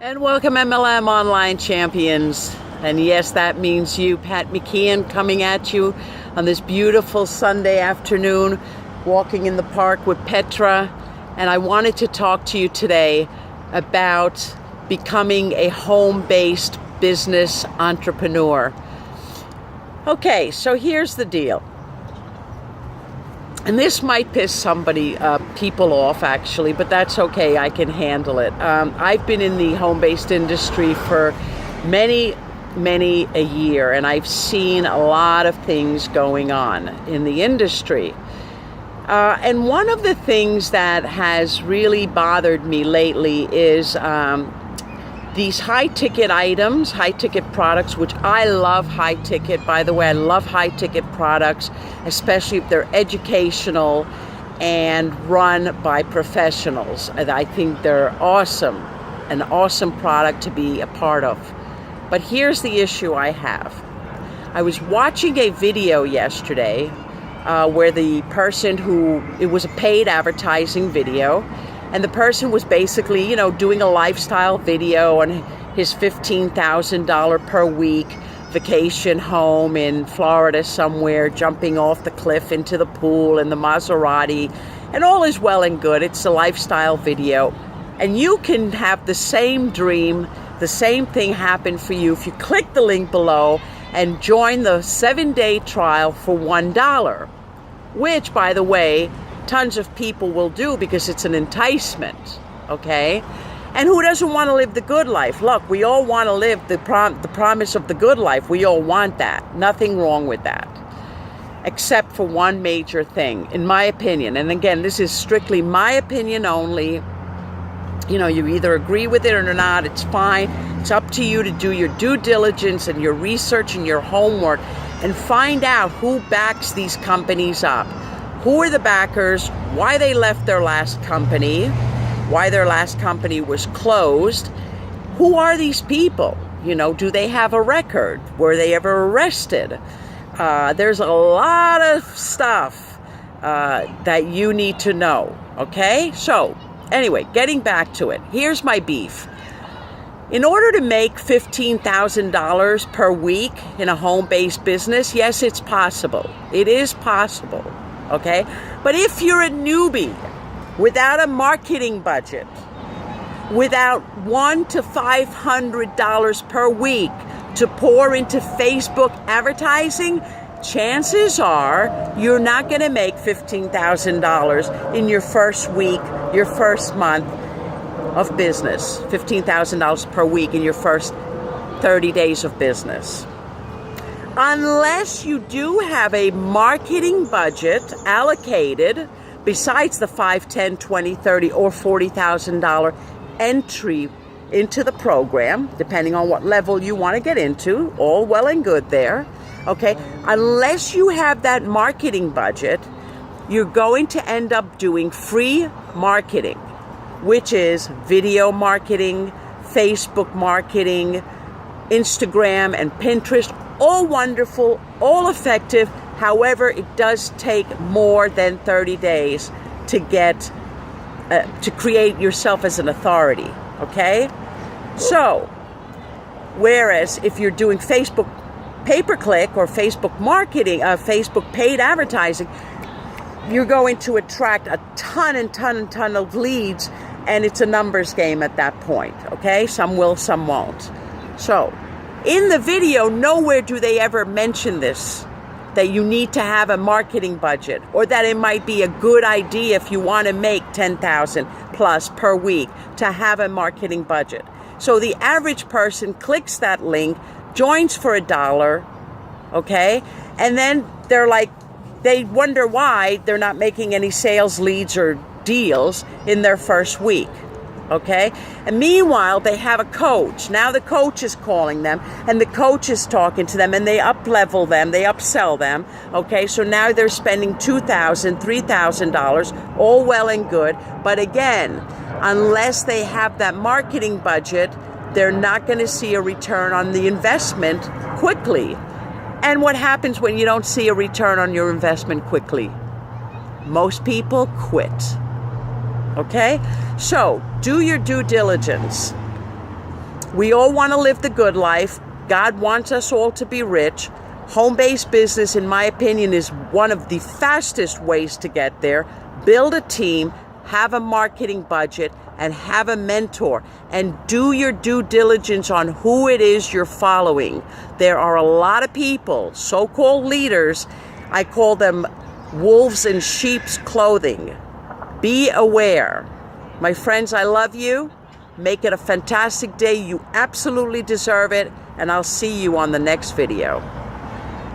And welcome MLM Online Champions. And yes, that means you, Pat McKeon, coming at you on this beautiful Sunday afternoon, walking in the park with Petra. And I wanted to talk to you today about becoming a home-based business entrepreneur. Okay, so here's the deal. And this might piss people off, actually, but that's okay. I can handle it. I've been in the home-based industry for many a year, and I've seen a lot of things going on in the industry. And one of the things that has really bothered me lately is these high-ticket items, high-ticket products, which I love high-ticket. By the way, I love high-ticket products, especially if they're educational and run by professionals. And I think they're awesome, an awesome product to be a part of. But here's the issue I have. I was watching a video yesterday where the person it was a paid advertising video, and the person was basically, doing a lifestyle video on his $15,000 per week vacation home in Florida somewhere, jumping off the cliff into the pool in the Maserati, and all is well and good. It's a lifestyle video. And you can have the same dream, the same thing happen for you if you click the link below and join the 7-day trial for $1, which, by the way, tons of people will do because it's an enticement, okay? And who doesn't want to live the good life? Look, we all want to live the promise of the good life. We all want that. Nothing wrong with that. Except for one major thing, in my opinion. And again, this is strictly my opinion only. You either agree with it or not, it's fine. It's up to you to do your due diligence and your research and your homework and find out who backs these companies up. Who are the backers, why they left their last company, why their last company was closed. Who are these people? Do they have a record? Were they ever arrested? There's a lot of stuff that you need to know, okay? So, anyway, getting back to it, here's my beef. In order to make $15,000 per week in a home-based business, yes, it's possible. It is possible. Okay? But if you're a newbie without a marketing budget, without $100 to $500 per week to pour into Facebook advertising, chances are you're not going to make $15,000 in your first week, your first month of business. $15,000 per week in your first 30 days of business. Unless you do have a marketing budget allocated besides the $5, $10, $20, $30, or $40,000 entry into the program, depending on what level you want to get into, all well and good there, okay? Unless you have that marketing budget, you're going to end up doing free marketing, which is video marketing, Facebook marketing, Instagram and Pinterest. All wonderful, all effective. However, it does take more than 30 days to to create yourself as an authority, okay? So, whereas if you're doing Facebook pay-per-click or Facebook marketing, Facebook paid advertising, you're going to attract a ton of leads, and it's a numbers game at that point, okay? Some will, some won't. So, in the video, nowhere do they ever mention this, that you need to have a marketing budget, or that it might be a good idea if you want to make $10,000 plus per week to have a marketing budget. So the average person clicks that link, joins for $1, okay? And then they wonder why they're not making any sales leads or deals in their first week. Okay? And meanwhile, they have a coach. Now the coach is calling them, and the coach is talking to them, and they up-level them, they upsell them. Okay? So now they're spending $2,000, $3,000, all well and good. But again, unless they have that marketing budget, they're not going to see a return on the investment quickly. And what happens when you don't see a return on your investment quickly? Most people quit. Okay? So, do your due diligence. We all want to live the good life. God wants us all to be rich. Home-based business, in my opinion, is one of the fastest ways to get there. Build a team, have a marketing budget, and have a mentor. And do your due diligence on who it is you're following. There are a lot of people, so-called leaders, I call them wolves in sheep's clothing. Be aware. My friends, I love you. Make it a fantastic day. You absolutely deserve it. And I'll see you on the next video.